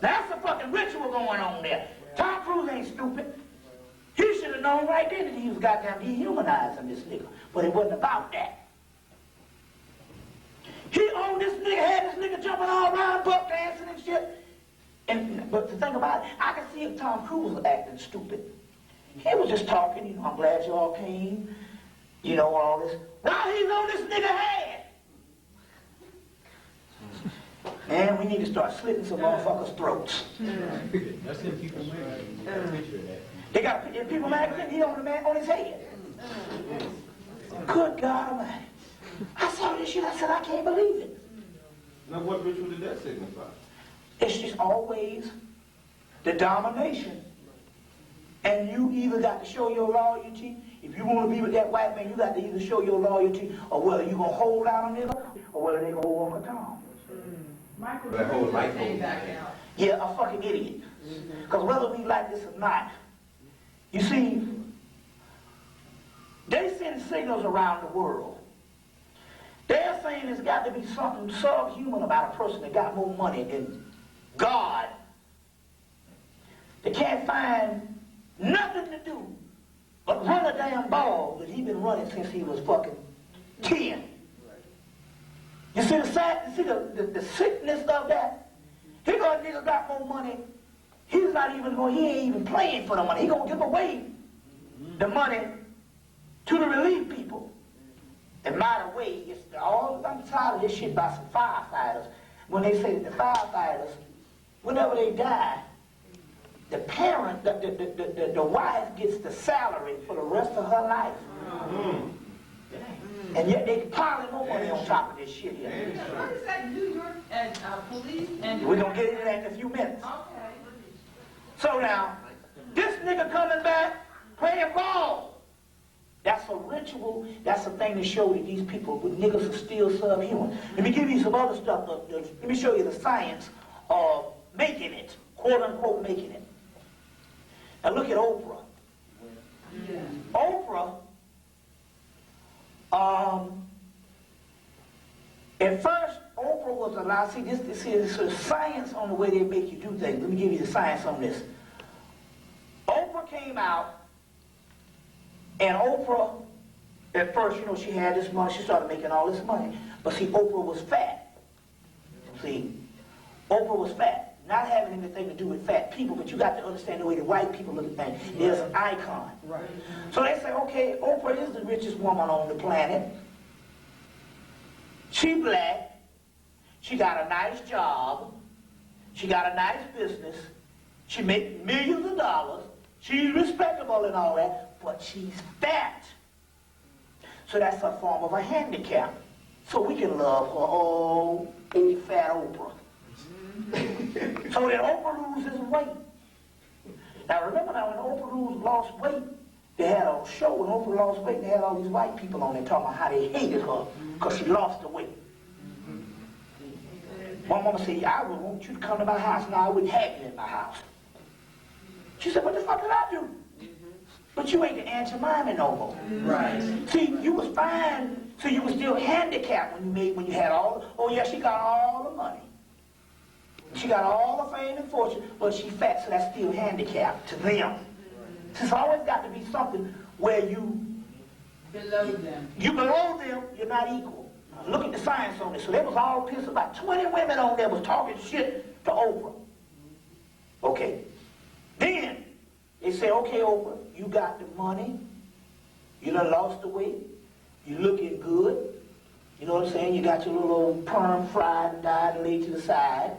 That's a fucking ritual going on there. Tom Cruise ain't stupid. He should have known right then that he was goddamn dehumanizing this nigga. But it wasn't about that. He owned this nigga, had this nigga jumping all around, buck dancing and shit. But the thing about it, I could see if Tom Cruise was acting stupid. He was just talking, you know, I'm glad you all came, you know, all this. While he's on this nigga head. And we need to start slitting some motherfuckers' throats. That's in People Magazine. Got a picture of that. They got in People Magazine, he on the man on his head. Good God Almighty. I saw this shit, I said, I can't believe it. Now, what ritual did that signify? It's just always the domination. And you either got to show your loyalty. If you want to be with that white man, you got to either show your loyalty or whether you're going to hold out on nigga or whether they're going to walk a tongue. Michael That whole life came back out. Yeah, a fucking idiot. Because whether we like this or not, you see, they send signals around the world. They're saying there's got to be something subhuman about a person that got more money than God. They can't find nothing to do but run a damn ball that he's been running since he was fucking 10. You see the sickness of that? He got nigga got more money. He's not even going, he ain't even playing for the money. He gonna give away the money to the relief people. And by the way, I'm tired of this shit about some firefighters. When they say that the firefighters, whenever they die, the parent, the wife gets the salary for the rest of her life. And yet they piling more money on top of this shit here. What is that, New York and police? And We're going to get into that in a few minutes. okay. So now, this nigga coming back, playing ball. That's a ritual. That's a thing to show that these people, niggas are still subhuman. Let me give you some other stuff. Let me show you the science of making it, quote unquote making it. Now look at Oprah. Yeah. Oprah, at first, Oprah was allowed, see, this sort of science on the way they make you do things. Let me give you the science on this. Oprah came out, and Oprah, at first, you know, she had this money, she started making all this money. But see, Oprah was fat. See, Oprah was fat. Not having anything to do with fat people, but you got to understand the way the white people look at things. There's an icon. Right. So they say, okay, Oprah is the richest woman on the planet. She black. She got a nice job. She got a nice business. She makes millions of dollars. She's respectable and all that, but she's fat. So that's a form of a handicap. So we can love her, oh, old fat Oprah. So that Oprah loses weight. Now remember now, when Oprah lost weight, they had a show when Oprah lost weight, they had all these white people on there talking about how they hated her because she lost the weight. One woman said, I would want you to come to my house and I wouldn't have you in my house. She said, what the fuck did I do? But you ain't the Aunt Jemima no more. Right. See, you was fine, so you was still handicapped when you had all, oh yeah, she got all the money. She got all the fame and fortune, but she fat, so that's still handicapped to them. There's always got to be something where you Below them. You below them, you're not equal. Look at the science on this. So they was all pissed. About 20 women on there was talking shit to Oprah. Okay. Then they say, okay, Oprah, you got the money. You done lost the weight. You looking good. You know what I'm saying? You got your little old perm fried and dyed and laid to the side.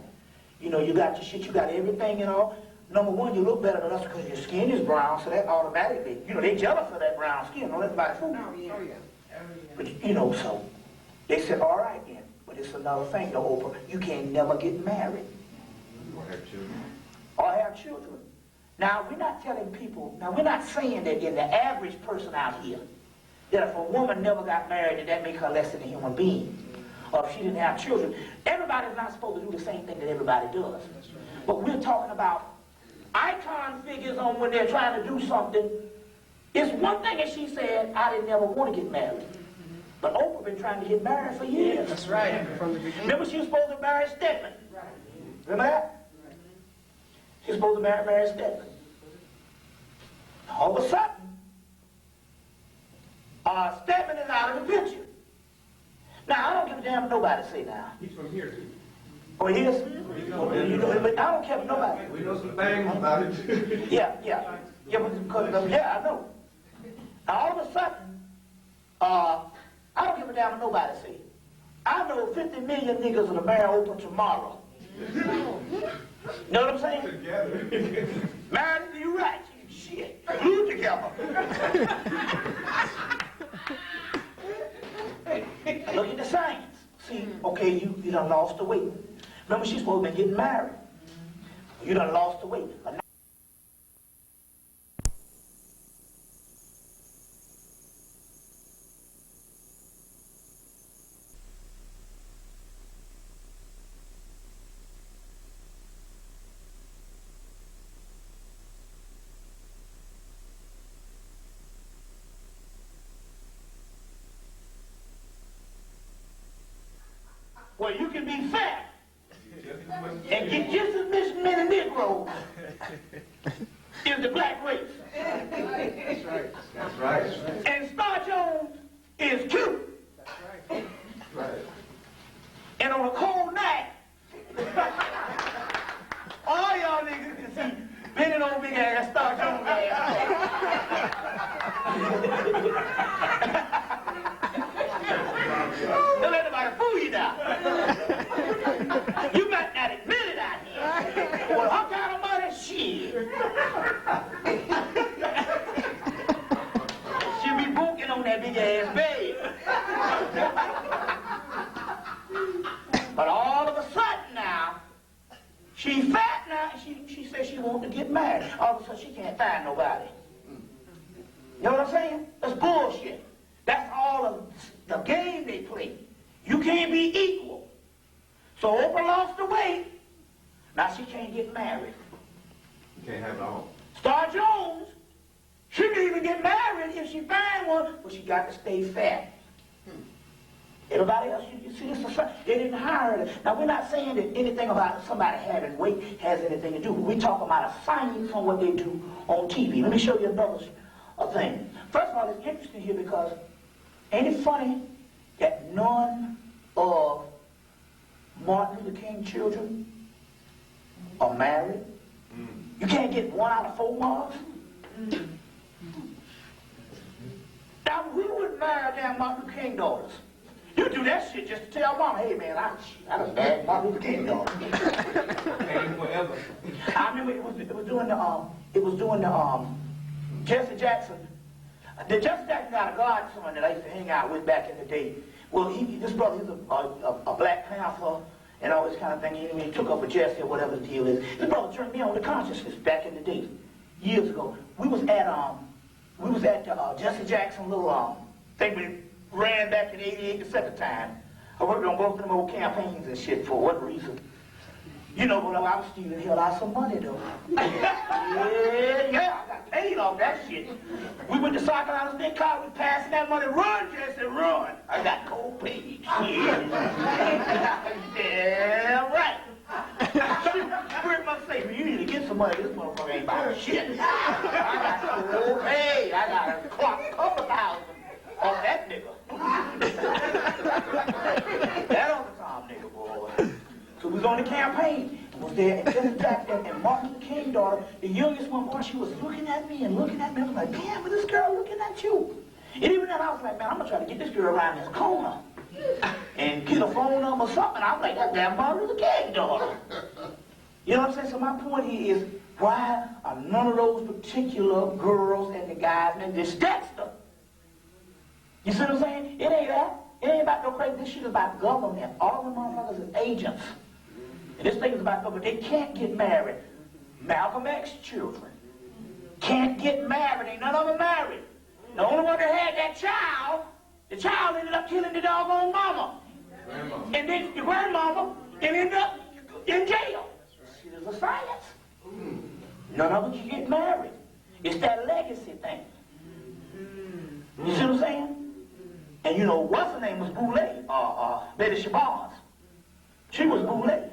You know, you got your shit, you got everything and all. Number one, you look better than us because your skin is brown, so that automatically, you know, they jealous of that brown skin. Don't let anybody fool you. But, you know, so they said, all right then. But it's another thing, though, Oprah. You can never get married. Or have children. Or have children. Now, we're not telling people, now we're not saying that in the average person out here, that if a woman never got married, that make her less than a human being. Or if she didn't have children. Everybody's not supposed to do the same thing that everybody does. But we're talking about icon figures on when they're trying to do something. It's one thing that she said, I didn't ever want to get married. But Oprah been trying to get married for years. That's right. From the beginning. Remember she was supposed to marry Stedman? Remember that? She was supposed to marry Stedman. All of a sudden, Stedman is out of the picture. Now, I don't give a damn what nobody say now. He's from here, too. Oh, he is? You know, but I don't care what nobody. We know some things about it. Yeah. Yeah, but because, yeah, I know. Now, all of a sudden, I don't give a damn what nobody say. I know 50 million niggas will marry Oprah tomorrow. You know what I'm saying? Together. Married, you right. Shit. Glued together. Look at the science. See, okay, you done lost the weight. Remember, she's supposed to be getting married. You done lost the weight. Well, you can be fat and get just as many Negroes as the black race. That's right. That's right. And Star Jones is cute. That's right. And on a cold night, all y'all niggas can see bending on big ass Star Jones Don't let nobody fool you now. You might not admit it out here. Well, her kind of money, shit. She'll be booking on that big ass bed. But all of a sudden now, she fat now, she says she wants to get married. All of a sudden she can't find nobody. You know what I'm saying? That's bullshit. That's all of the game they play. You can't be equal. So Oprah lost the weight. Now she can't get married. You can't have it all. Star Jones, she can even get married if she find one, but she got to stay fat. Everybody else, you see this, they didn't hire her. Now we're not saying that anything about somebody having weight has anything to do. We're talking about a science on what they do on TV. Let me show you another thing. First of all, it's interesting here because ain't it funny that none of Martin Luther King children are married? You can't get 1 out of 4 marks? Now, who would marry damn Martin Luther King daughters? You do that shit just to tell mama, hey man, I done married Martin Luther King daughter. And forever. I remember it was doing the Jesse Jackson. The Jesse Jackson got a godson that I used to hang out with back in the day. Well, this brother, he's a Black Panther and all this kind of thing. He took up with Jesse or whatever the deal is. This brother turned me on to consciousness back in the day, years ago. We was at the Jesse Jackson little thing we ran back in '88 the second time. I worked on both of them old campaigns and shit for what reason. You know, but I was still held out some money though. Yeah, I got paid off that shit. We went to South Carolina State College, we passing that money, run, Jesse, run. I got cold paid. Yeah, right. Pretty much say, you need to get some money, this motherfucker ain't about shit. I got cold paid, I got a couple thousand was there, and just back there, and Martin Luther King's daughter, the youngest one, boy, she was looking at me and looking at me. I was like, damn, but this girl looking at you. And even then, I was like, man, I'm gonna try to get this girl around this corner and get a phone number or something. I was like, that's damn Martin Luther King's daughter. You know what I'm saying? So my point here is, why are none of those particular girls and the guys and this Dexter? You see what I'm saying? It ain't that. It ain't about no crazy. This shit is about government. All the motherfuckers is agents. And this thing is about government. They can't get married. Malcolm X children can't get married. Ain't none of them married. The only one that had that child, the child ended up killing the doggone mama. Grandmama. And then the grandmama ended up in jail. Shit is a science. None of them can get married. It's that legacy thing. You see what I'm saying? And you know, what's her name was Boulay, Betty Shabazz. She was Boulay.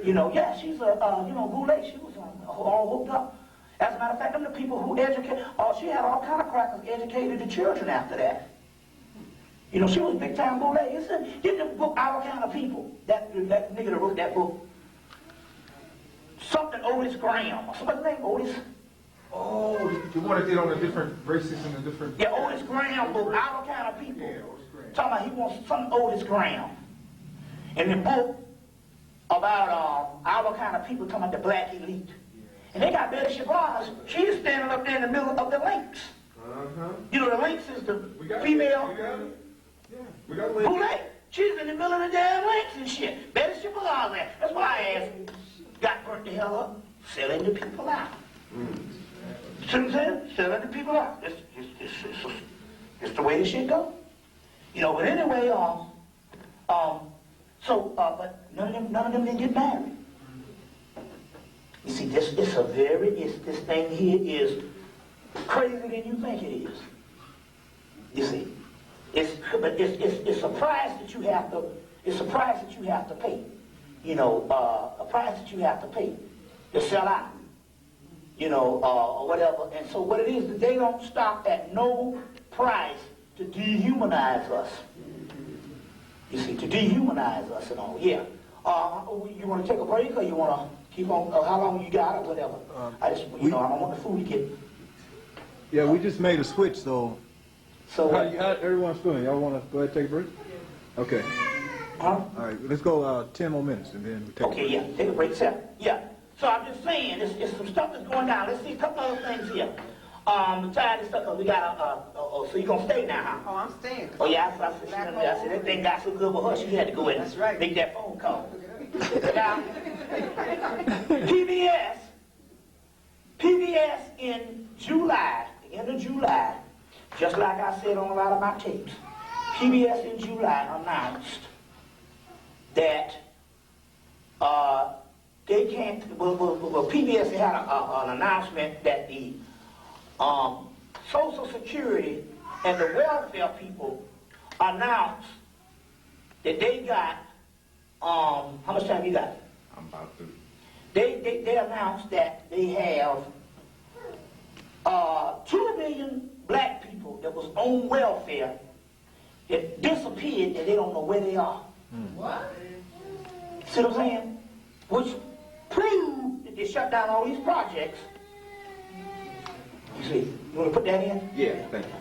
You know, yeah, she's a, you know, Boulay, she was all hooked up. As a matter of fact, them the people who educate, she had all kind of crackers educated the children after that. You know, she was big time Boulay. Get the book, Our Kind of People. That nigga that wrote that book. Something Otis Graham. Somebody's name, Otis? Oh, the one that did on the different races and the different... Yeah, Otis Graham book, Our Kind of People. Yeah, Otis Graham. Talking about he wants some Otis Graham. And the book about our kind of people, talking about the black elite. And they got Betty Shabazz. She's standing up there in the middle of the links. You know, the links is the female. We got it. Yeah, we got it. Boulay. She's in the middle of the damn links and shit. Betty Shabazz there. That's why I asked. Got burnt the hell up, selling the people out. See what I'm saying? Selling the people out. It's the way this shit go. You know, but anyway, but none of them didn't get married. You see, this thing here is crazier than you think it is. You see, it's a price that you have to pay. You know, a price that you have to pay to sell out. You know, or whatever. And so what it is, they don't stop at no price to dehumanize us. You see, to dehumanize us and all. Yeah. You want to take a break or you want to keep on? How long you got or whatever? I just, I don't want the food to get. Yeah, we just made a switch, so. So how everyone's feeling? Y'all want to go ahead and take a break? Okay. Huh? All right, let's go 10 more minutes and then we take a break. Yeah, take a break, sir. Yeah. So I'm just saying, there's some stuff that's going down. Let's see a couple other things here. I'm tired of this stuff because we got so you gonna stay now, huh? Oh, I'm staying. Oh yeah, I said that thing got so good with her, she had to go in and make that phone call. Now, PBS in July, the end of July, just like I said on a lot of my tapes, PBS in July announced that they can't, PBS had an announcement that the Social Security and the welfare people announced that they got, how much time you got? I'm about to. They announced that they have 2 million black people that was on welfare that disappeared and they don't know where they are. What? See what I'm saying? Which proved that they shut down all these projects. You see, you want to put that in? Yeah, thank you.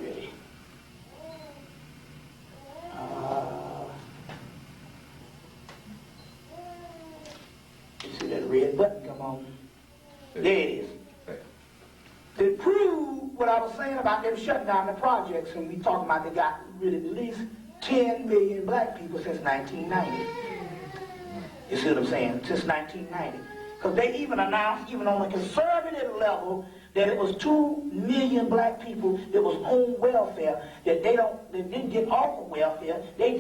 Ready. You see that red button come on? There it is. To prove what I was saying about them shutting down the projects, and we talking about they got rid of at least 10 million black people since 1990. You see what I'm saying? Since 1990. Because they even announced, even on a conservative level, that it was 2 million black people that was on welfare, that they didn't get off of welfare. They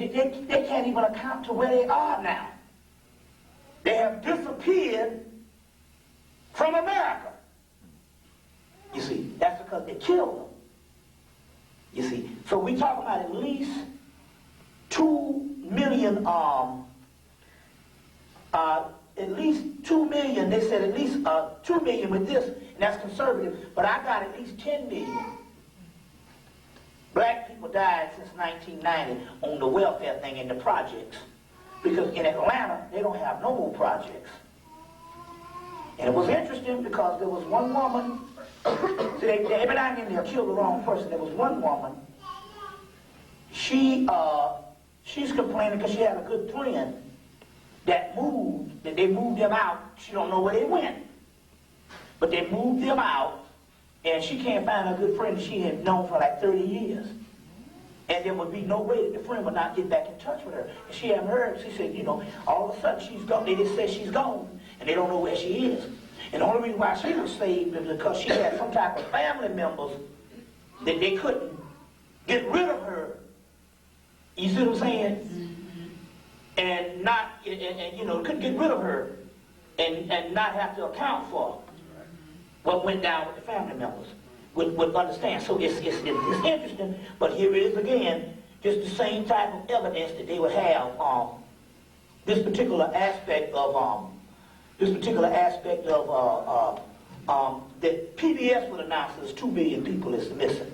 can't even account to where they are now. They have disappeared from America. You see, that's because they killed them. You see, so we talk about at least 2 million, at least 2 million, they said at least 2 million with this, and that's conservative, but I got at least 10 million black people died since 1990 on the welfare thing in the projects. Because in Atlanta, they don't have no more projects. And it was interesting because there was one woman, see, every now and then they'll kill the wrong person. There was one woman, she's complaining because she had a good friend that they moved them out. She don't know where they went. But they moved them out, and she can't find a good friend that she had known for like 30 years. And there would be no way that the friend would not get back in touch with her. And she hadn't heard. She said, you know, all of a sudden she's gone. They just said she's gone, and they don't know where she is. And the only reason why she was saved is because she had some type of family members that they couldn't get rid of her. You see what I'm saying? And not, you know, couldn't get rid of her and not have to account for what went down with the family members. Would understand. So it's interesting, but here it is again, just the same type of evidence that they would have this particular aspect of that PBS would announce there's 2 billion people is missing.